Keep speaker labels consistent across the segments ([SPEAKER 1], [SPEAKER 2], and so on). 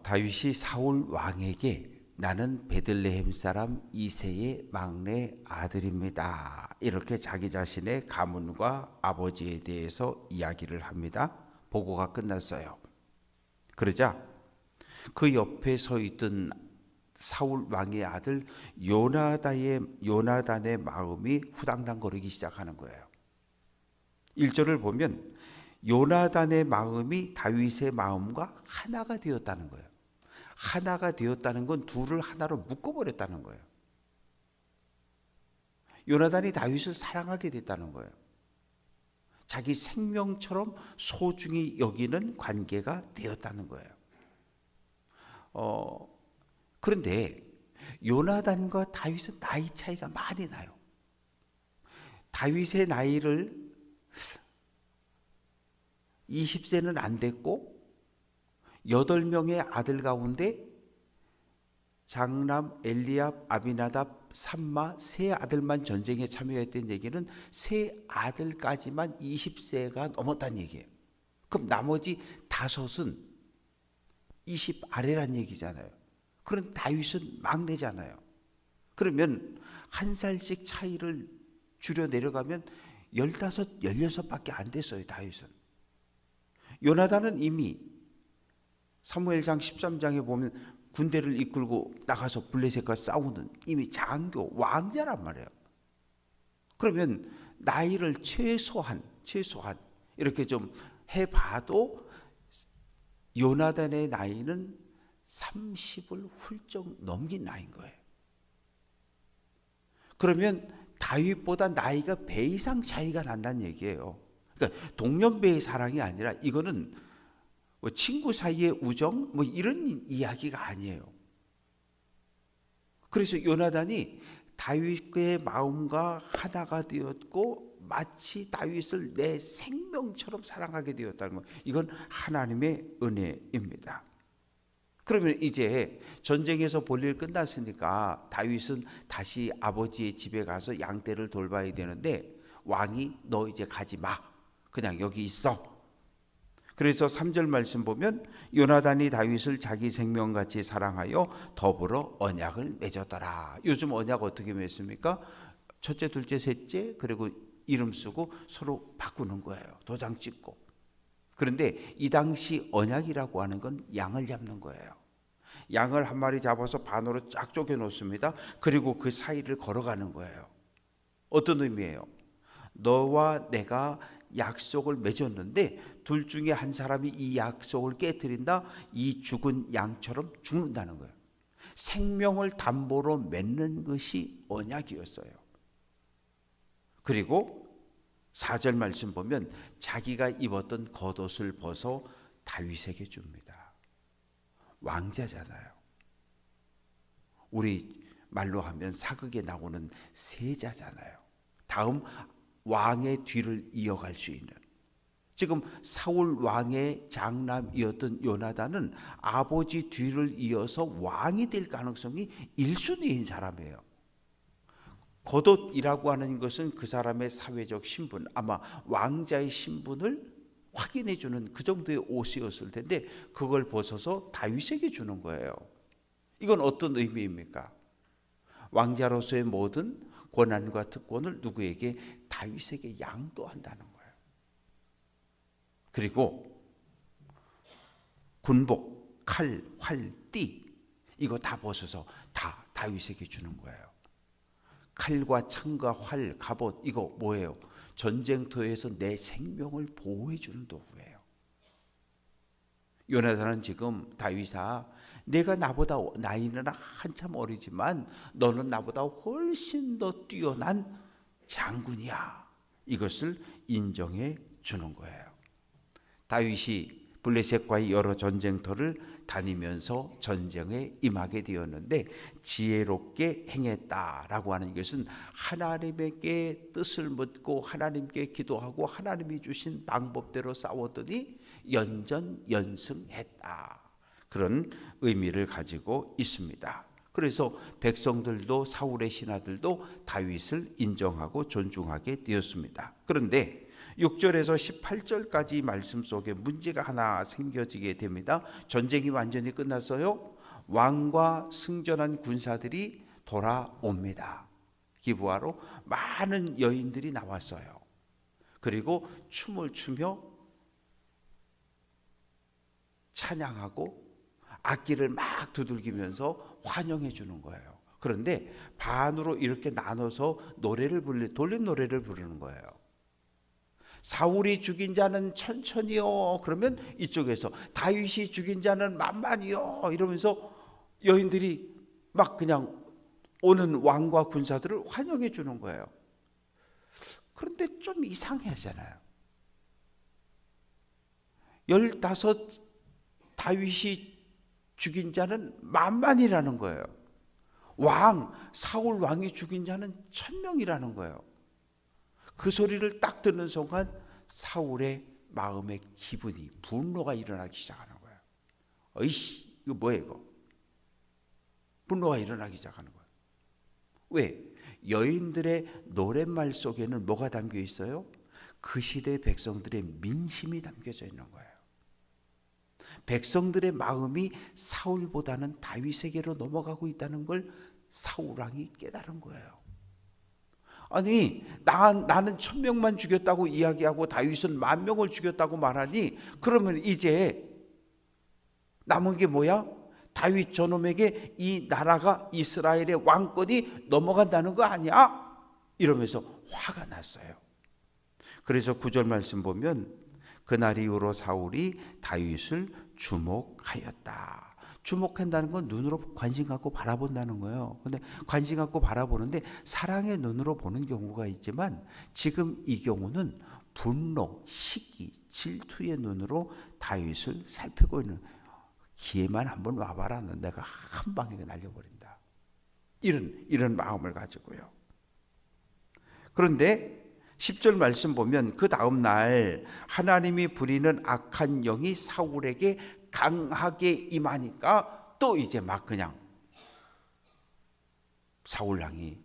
[SPEAKER 1] 다윗이 사울 왕에게 나는 베들레헴 사람 이새의 막내 아들입니다, 이렇게 자기 자신의 가문과 아버지에 대해서 이야기를 합니다. 보고가 끝났어요. 그러자 그 옆에 서 있던 사울 왕의 아들 요나단의 마음이 후당당거리기 시작하는 거예요. 1절을 보면 요나단의 마음이 다윗의 마음과 하나가 되었다는 거예요. 하나가 되었다는 건 둘을 하나로 묶어버렸다는 거예요. 요나단이 다윗을 사랑하게 됐다는 거예요. 자기 생명처럼 소중히 여기는 관계가 되었다는 거예요. 그런데 요나단과 다윗은 나이 차이가 많이 나요. 다윗의 나이를 20세는 안 됐고 8명의 아들 가운데 장남 엘리압, 아비나답, 삼마 세 아들만 전쟁에 참여했던 얘기는 세 아들까지만 20세가 넘었다는 얘기예요. 그럼 나머지 5은 20 아래란 얘기잖아요. 그런 다윗은 막내잖아요. 그러면 한 살씩 차이를 줄여 내려가면 15, 16밖에 안 됐어요. 다윗은. 요나단은 이미 사무엘상 13장에 보면 군대를 이끌고 나가서 블레셋과 싸우는 이미 장교, 왕자란 말이에요. 그러면 나이를 최소한 이렇게 좀 해봐도 요나단의 나이는 30을 훌쩍 넘긴 나이인 거예요. 그러면 다윗보다 나이가 배 이상 차이가 난다는 얘기예요. 그러니까 동년배의 사랑이 아니라 이거는 뭐 친구 사이의 우정 뭐 이런 이야기가 아니에요. 그래서 요나단이 다윗의 마음과 하나가 되었고 마치 다윗을 내 생명처럼 사랑하게 되었다는 것, 이건 하나님의 은혜입니다. 그러면 이제 전쟁에서 볼일 끝났으니까 다윗은 다시 아버지의 집에 가서 양떼를 돌봐야 되는데 왕이 너 이제 가지 마, 그냥 여기 있어. 그래서 3절 말씀 보면 요나단이 다윗을 자기 생명같이 사랑하여 더불어 언약을 맺었더라. 요즘 언약 어떻게 맺습니까? 첫째, 둘째, 셋째, 그리고 이름 쓰고 서로 바꾸는 거예요. 도장 찍고. 그런데 이 당시 언약이라고 하는 건 양을 잡는 거예요. 양을 한 마리 잡아서 반으로 쫙 쪼개 놓습니다. 그리고 그 사이를 걸어가는 거예요. 어떤 의미예요? 너와 내가 약속을 맺었는데 둘 중에 한 사람이 이 약속을 깨뜨린다, 이 죽은 양처럼 죽는다는 거예요. 생명을 담보로 맺는 것이 언약이었어요. 그리고 4절 말씀 보면 자기가 입었던 겉옷을 벗어 다윗에게 줍니다. 왕자잖아요. 우리 말로 하면 사극에 나오는 세자잖아요. 다음 왕의 뒤를 이어갈 수 있는, 지금 사울 왕의 장남이었던 요나단은 아버지 뒤를 이어서 왕이 될 가능성이 1순위인 사람이에요. 겉옷이라고 하는 것은 그 사람의 사회적 신분, 아마 왕자의 신분을 확인해 주는 그 정도의 옷이었을 텐데 그걸 벗어서 다윗에게 주는 거예요. 이건 어떤 의미입니까? 왕자로서의 모든 권한과 특권을 누구에게? 다윗에게 양도한다는 거예요. 그리고 군복, 칼, 활, 띠, 이거 다 벗어서 다 다윗에게 주는 거예요. 칼과 창과 활, 갑옷, 이거 뭐예요? 전쟁터에서 내 생명을 보호해 주는 도구예요. 요나단은 지금 다윗아, 내가 나보다 나이는 한참 어리지만 너는 나보다 훨씬 더 뛰어난 장군이야, 이것을 인정해 주는 거예요. 다윗이 블레셋과의 여러 전쟁터를 다니면서 전쟁에 임하게 되었는데 지혜롭게 행했다라고 하는 것은 하나님에게 뜻을 묻고 하나님께 기도하고 하나님이 주신 방법대로 싸웠더니 연전연승했다, 그런 의미를 가지고 있습니다. 그래서 백성들도 사울의 신하들도 다윗을 인정하고 존중하게 되었습니다. 그런데 6절에서 18절까지 말씀 속에 문제가 하나 생겨지게 됩니다. 전쟁이 완전히 끝났어요. 왕과 승전한 군사들이 돌아옵니다. 기브아로 많은 여인들이 나왔어요. 그리고 춤을 추며 찬양하고 악기를 막 두들기면서 환영해 주는 거예요. 그런데 반으로 이렇게 나눠서 돌림 노래를 부르는 거예요. 사울이 죽인 자는 천천히요. 그러면 이쪽에서 다윗이 죽인 자는 만만히요. 이러면서 여인들이 막 그냥 오는 왕과 군사들을 환영해 주는 거예요. 그런데 좀 이상하잖아요. 15 다윗이 죽인 자는 만만이라는 거예요. 사울 왕이 죽인 자는 1000명이라는 거예요. 그 소리를 딱 듣는 순간 사울의 마음의 분노가 일어나기 시작하는 거예요. 어이씨, 이거 뭐야 이거? 분노가 일어나기 시작하는 거예요. 왜? 여인들의 노랫말 속에는 뭐가 담겨 있어요? 그 시대 백성들의 민심이 담겨져 있는 거예요. 백성들의 마음이 사울보다는 다윗에게로 넘어가고 있다는 걸 사울 왕이 깨달은 거예요. 아니, 나는 1000명만 죽였다고 이야기하고 다윗은 10,000명을 죽였다고 말하니, 그러면 이제 남은 게 뭐야? 다윗 저놈에게 이 나라가, 이스라엘의 왕권이 넘어간다는 거 아니야? 이러면서 화가 났어요. 그래서 9절 말씀 보면 그날 이후로 사울이 다윗을 주목하였다. 주목한다는 건 눈으로 관심 갖고 바라본다는 거예요. 근데 관심 갖고 바라보는데 사랑의 눈으로 보는 경우가 있지만, 지금 이 경우는 분노, 시기, 질투의 눈으로 다윗을 살피고 있는, 기회만 한번 와봐라, 내가 한 방에 날려버린다, 이런 마음을 가지고요. 그런데 10절 말씀 보면 그 다음 날 하나님이 부리는 악한 영이 사울에게 강하게 임하니까 또 이제 막 그냥 사울 왕이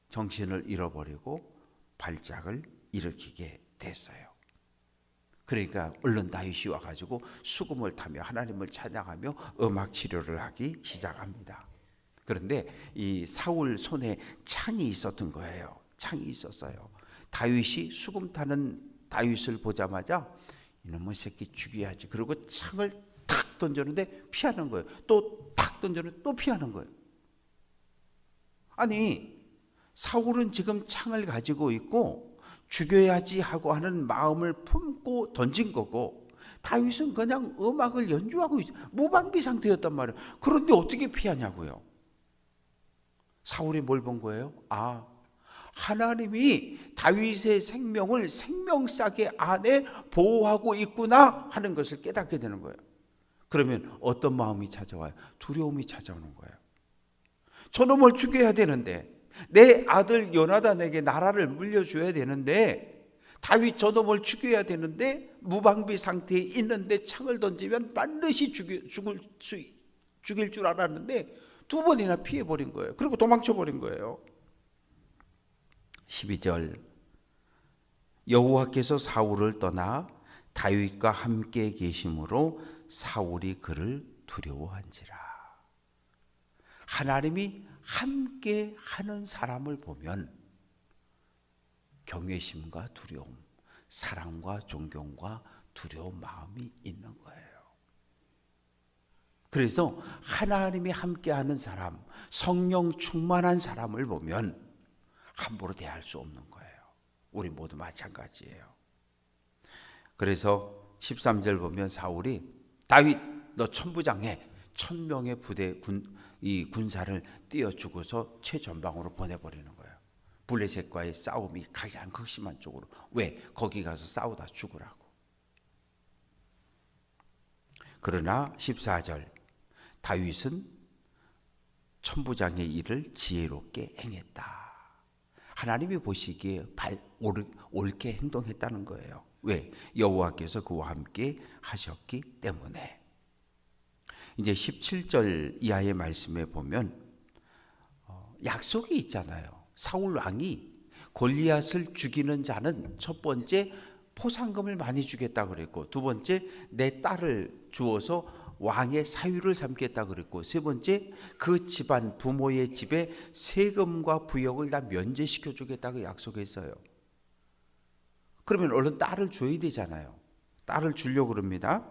[SPEAKER 1] 정신을 잃어버리고 발작을 일으키게 됐어요. 그러니까 얼른 다윗이 와가지고 수금을 타며 하나님을 찬양하며 음악 치료를 하기 시작합니다. 그런데 이 사울 손에 창이 있었던 거예요. 창이 있었어요. 다윗이 수금 타는 다윗을 보자마자 이놈의 새끼 죽여야지. 그리고 창을 탁 던졌는데 피하는 거예요. 또 탁 던졌는데 또 피하는 거예요. 아니, 사울은 지금 창을 가지고 있고 죽여야지 하고 하는 마음을 품고 던진 거고, 다윗은 그냥 음악을 연주하고 있어요. 무방비 상태였단 말이에요. 그런데 어떻게 피하냐고요. 사울이 뭘 본 거예요? 하나님이 다윗의 생명을 생명싸개 안에 보호하고 있구나 하는 것을 깨닫게 되는 거예요. 그러면 어떤 마음이 찾아와요? 두려움이 찾아오는 거예요. 저놈을 죽여야 되는데, 내 아들 요나단에게 나라를 물려줘야 되는데, 다윗 저놈을 죽여야 되는데 무방비 상태에 있는데 창을 던지면 반드시 죽일 줄 알았는데 2번이나 피해버린 거예요. 그리고 도망쳐버린 거예요. 12절, 여호와께서 사울을 떠나 다윗과 함께 계심으로 사울이 그를 두려워한지라. 하나님이 함께 하는 사람을 보면 경외심과 두려움, 사랑과 존경과 두려운 마음이 있는 거예요. 그래서 하나님이 함께하는 사람, 성령 충만한 사람을 보면 함부로 대할 수 없는 거예요. 우리 모두 마찬가지예요. 그래서 13절 보면 사울이 다윗 너 천부장해, 1000명의 부대 군사를 띄워주고서 최전방으로 보내버리는 거예요. 블레셋과의 싸움이 가장 극심한 쪽으로. 왜? 거기 가서 싸우다 죽으라고. 그러나 14절, 다윗은 천부장의 일을 지혜롭게 행했다. 하나님이 보시기에 옳게 행동했다는 거예요. 왜? 여호와께서 그와 함께 하셨기 때문에. 이제 17절 이하의 말씀에 보면 약속이 있잖아요. 사울 왕이 골리앗을 죽이는 자는 첫 번째 포상금을 많이 주겠다 그랬고, 두 번째 내 딸을 주어서 왕의 사위를 삼겠다 그랬고, 세 번째 그 집안 부모의 집에 세금과 부역을 다 면제시켜 주겠다고 약속했어요. 그러면 얼른 딸을 줘야 되잖아요. 딸을 주려고 그럽니다.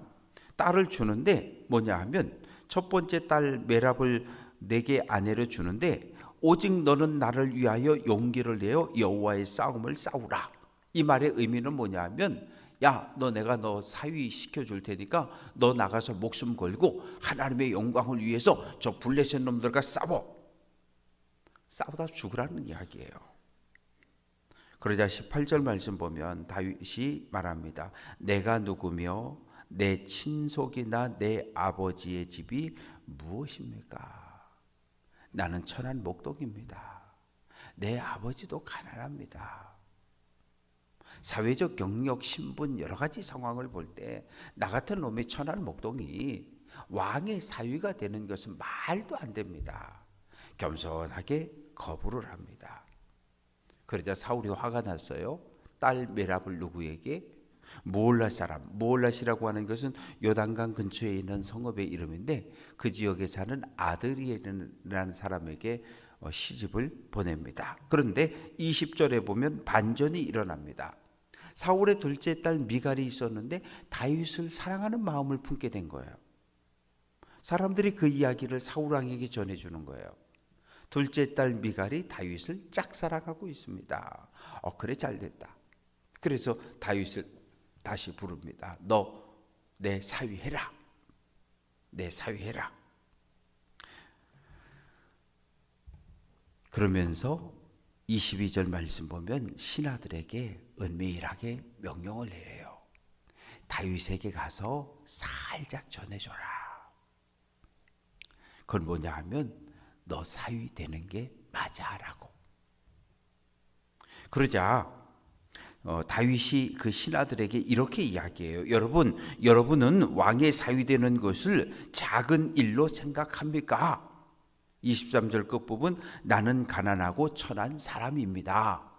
[SPEAKER 1] 딸을 주는데 뭐냐 하면 첫 번째 딸 메랍을 내게 아내로 주는데, 오직 너는 나를 위하여 용기를 내어 여호와의 싸움을 싸우라. 이 말의 의미는 뭐냐 하면, 야, 내가 너 사위 시켜줄 테니까 너 나가서 목숨 걸고 하나님의 영광을 위해서 저 블레셋 놈들과 싸우다 죽으라는 이야기예요. 그러자 18절 말씀 보면 다윗이 말합니다. 내가 누구며 내 친속이나 내 아버지의 집이 무엇입니까? 나는 천한 목동입니다. 내 아버지도 가난합니다. 사회적 경력, 신분, 여러 가지 상황을 볼 때 나 같은 놈의 천한 목동이 왕의 사위가 되는 것은 말도 안 됩니다. 겸손하게 거부를 합니다. 그러자 사울이 화가 났어요. 딸 메랍을 누구에게? 무올랏 사람. 무올랏이라고 하는 것은 요단강 근처에 있는 성읍의 이름인데, 그 지역에 사는 아드리엘이라는 사람에게 시집을 보냅니다. 그런데 20절에 보면 반전이 일어납니다. 사울의 둘째 딸 미갈이 있었는데 다윗을 사랑하는 마음을 품게 된 거예요. 사람들이 그 이야기를 사울 왕에게 전해주는 거예요. 둘째 딸 미갈이 다윗을 짝사랑하고 있습니다. 그래, 잘됐다. 그래서 다윗을 다시 부릅니다. 너 내 사위 해라. 내 사위 해라. 그러면서 22절 말씀 보면 신하들에게 은밀하게 명령을 내려요. 다윗에게 가서 살짝 전해줘라. 그건 뭐냐 하면 너 사위 되는 게 맞아 라고. 그러자 다윗이 그 신하들에게 이렇게 이야기해요. 여러분은 왕의 사위 되는 것을 작은 일로 생각합니까? 23절 끝부분, 나는 가난하고 천한 사람입니다.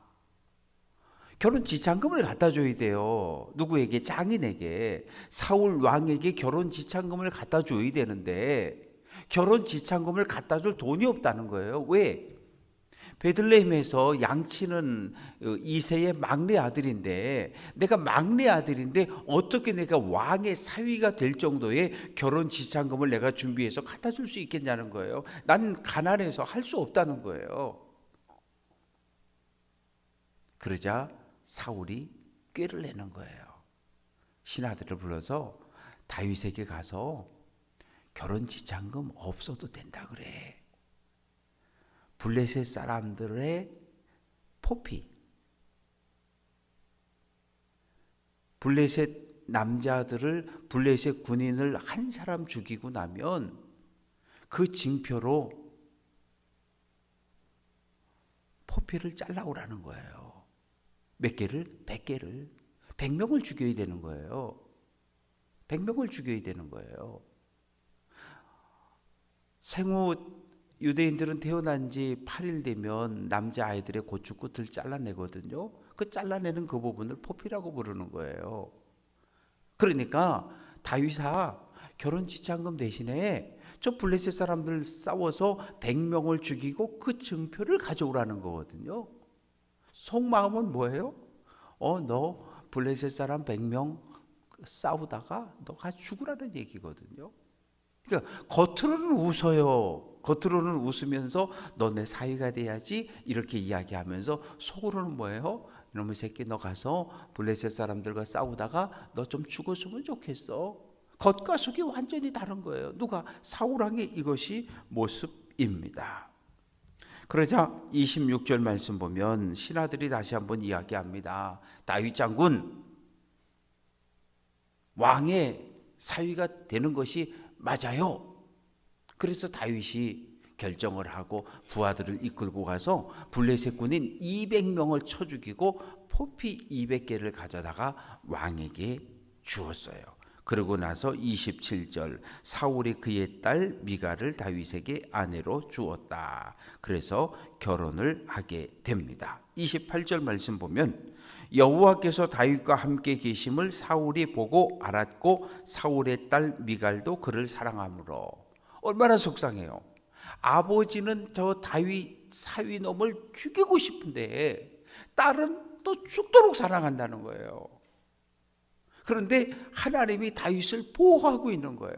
[SPEAKER 1] 결혼 지참금을 갖다 줘야 돼요. 누구에게? 장인에게. 사울 왕에게 결혼 지참금을 갖다 줘야 되는데 결혼 지참금을 갖다 줄 돈이 없다는 거예요. 왜? 베들레헴에서 양치는 이새의 막내 아들인데, 내가 막내 아들인데 어떻게 내가 왕의 사위가 될 정도의 결혼 지참금을 내가 준비해서 갖다 줄 수 있겠냐는 거예요. 난 가난해서 할 수 없다는 거예요. 그러자 사울이 꾀를 내는 거예요. 신하들을 불러서 다윗에게 가서 결혼 지참금 없어도 된다 그래. 블레셋 사람들의 포피, 블레셋 남자들을, 블레셋 군인을 한 사람 죽이고 나면 그 징표로 포피를 잘라오라는 거예요. 몇 개를? 100개를. 100명을 죽여야 되는 거예요. 100명을 죽여야 되는 거예요. 생후 유대인들은 태어난 지 8일 되면 남자아이들의 고추끝을 잘라내거든요. 그 잘라내는 그 부분을 포피라고 부르는 거예요. 그러니까 다윗아, 결혼 지참금 대신에 저 블레셋 사람들 싸워서 100명을 죽이고 그 증표를 가져오라는 거거든요. 속마음은 뭐예요? 너 블레셋 사람 100명 싸우다가 너가 죽으라는 얘기거든요. 그러니까 겉으로는 웃어요. 겉으로는 웃으면서 너 내 사위가 돼야지 이렇게 이야기하면서 속으로는 뭐예요? 이놈의 새끼, 너 가서 블레셋 사람들과 싸우다가 너 좀 죽었으면 좋겠어. 겉과 속이 완전히 다른 거예요. 누가? 사울 왕의 이것이 모습입니다. 그러자 26절 말씀 보면 신하들이 다시 한번 이야기합니다. 다윗 장군, 왕의 사위가 되는 것이 맞아요. 그래서 다윗이 결정을 하고 부하들을 이끌고 가서 블레셋 군인 200명을 쳐 죽이고 포피 200개를 가져다가 왕에게 주었어요. 그러고 나서 27절, 사울이 그의 딸 미갈을 다윗에게 아내로 주었다. 그래서 결혼을 하게 됩니다. 28절 말씀 보면 여호와께서 다윗과 함께 계심을 사울이 보고 알았고 사울의 딸 미갈도 그를 사랑하므로. 얼마나 속상해요. 아버지는 저 다윗 사위놈을 죽이고 싶은데 딸은 또 죽도록 사랑한다는 거예요. 그런데 하나님이 다윗을 보호하고 있는 거예요.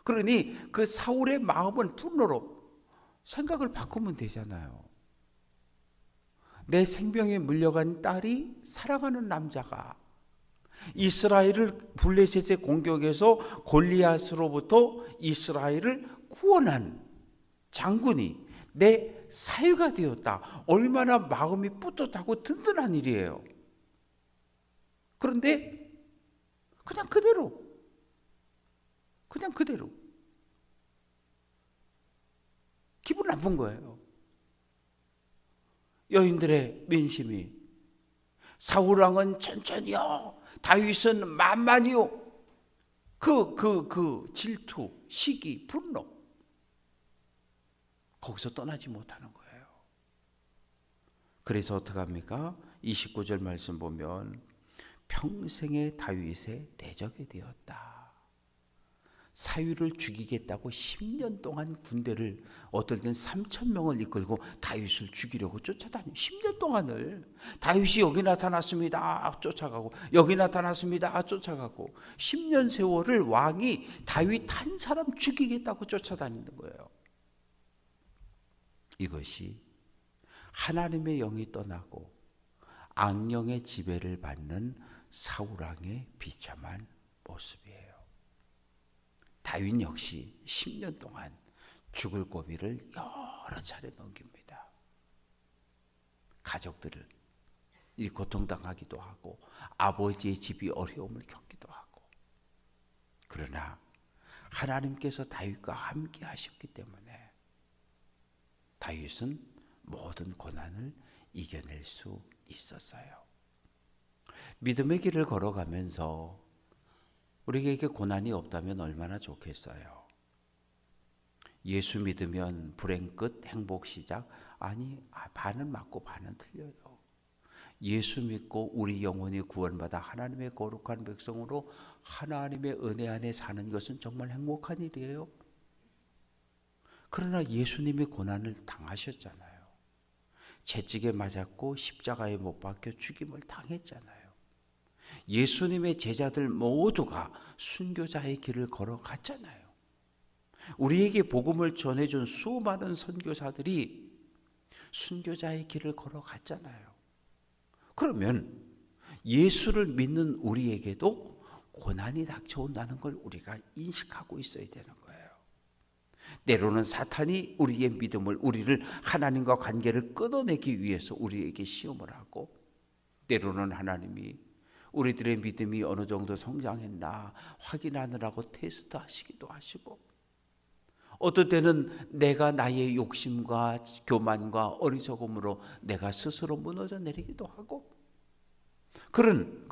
[SPEAKER 1] 그러니 그 사울의 마음은 분노로 생각을 바꾸면 되잖아요. 내 생명에 물려간 딸이 사랑하는 남자가 이스라엘을 블레셋의 공격에서 골리앗으로부터 이스라엘을 구원한 장군이 내 사위가 되었다. 얼마나 마음이 뿌듯하고 든든한 일이에요. 그런데 그냥 그대로 기분 나쁜 거예요. 여인들의 민심이 사울 왕은 천천히요, 다윗은 만만히요. 그 질투, 시기, 분노, 거기서 떠나지 못하는 거예요. 그래서 어떡합니까? 29절 말씀 보면 평생의 다윗의 대적이 되었다. 사위를 죽이겠다고 10년 동안 군대를, 어떨 땐 3,000명을 이끌고 다윗을 죽이려고 쫓아다니고 10년 동안을 다윗이 여기 나타났습니다 쫓아가고, 여기 나타났습니다 쫓아가고, 10년 세월을 왕이 다윗 한 사람 죽이겠다고 쫓아다니는 거예요. 이것이 하나님의 영이 떠나고 악령의 지배를 받는 사울왕의 비참한 모습이에요. 다윗 역시 10년 동안 죽을 고비를 여러 차례 넘깁니다. 가족들을 이 고통당하기도 하고 아버지의 집이 어려움을 겪기도 하고. 그러나 하나님께서 다윗과 함께 하셨기 때문에 다윗은 모든 고난을 이겨낼 수 있었어요. 믿음의 길을 걸어가면서 우리에게 고난이 없다면 얼마나 좋겠어요. 예수 믿으면 불행 끝 행복 시작? 아니, 반은 맞고 반은 틀려요. 예수 믿고 우리 영혼이 구원받아 하나님의 거룩한 백성으로 하나님의 은혜 안에 사는 것은 정말 행복한 일이에요. 그러나 예수님이 고난을 당하셨잖아요. 채찍에 맞았고 십자가에 못 박혀 죽임을 당했잖아요. 예수님의 제자들 모두가 순교자의 길을 걸어갔잖아요. 우리에게 복음을 전해준 수많은 선교사들이 순교자의 길을 걸어갔잖아요. 그러면 예수를 믿는 우리에게도 고난이 닥쳐온다는 걸 우리가 인식하고 있어야 되는 거예요. 때로는 사탄이 우리의 믿음을, 우리를 하나님과 관계를 끊어내기 위해서 우리에게 시험을 하고, 때로는 하나님이 우리들의 믿음이 어느 정도 성장했나 확인하느라고 테스트 하시기도 하시고, 어떨 때는 내가 나의 욕심과 교만과 어리석음으로 내가 스스로 무너져 내리기도 하고, 그런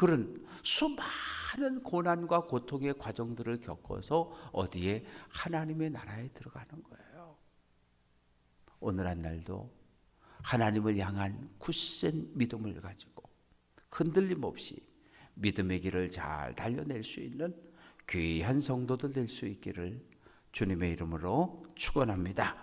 [SPEAKER 1] 수많은 고난과 고통의 과정들을 겪어서 어디에? 하나님의 나라에 들어가는 거예요. 오늘 한 날도 하나님을 향한 굳센 믿음을 가지고 흔들림 없이 믿음의 길을 잘 달려낼 수 있는 귀한 성도들 될 수 있기를 주님의 이름으로 축원합니다.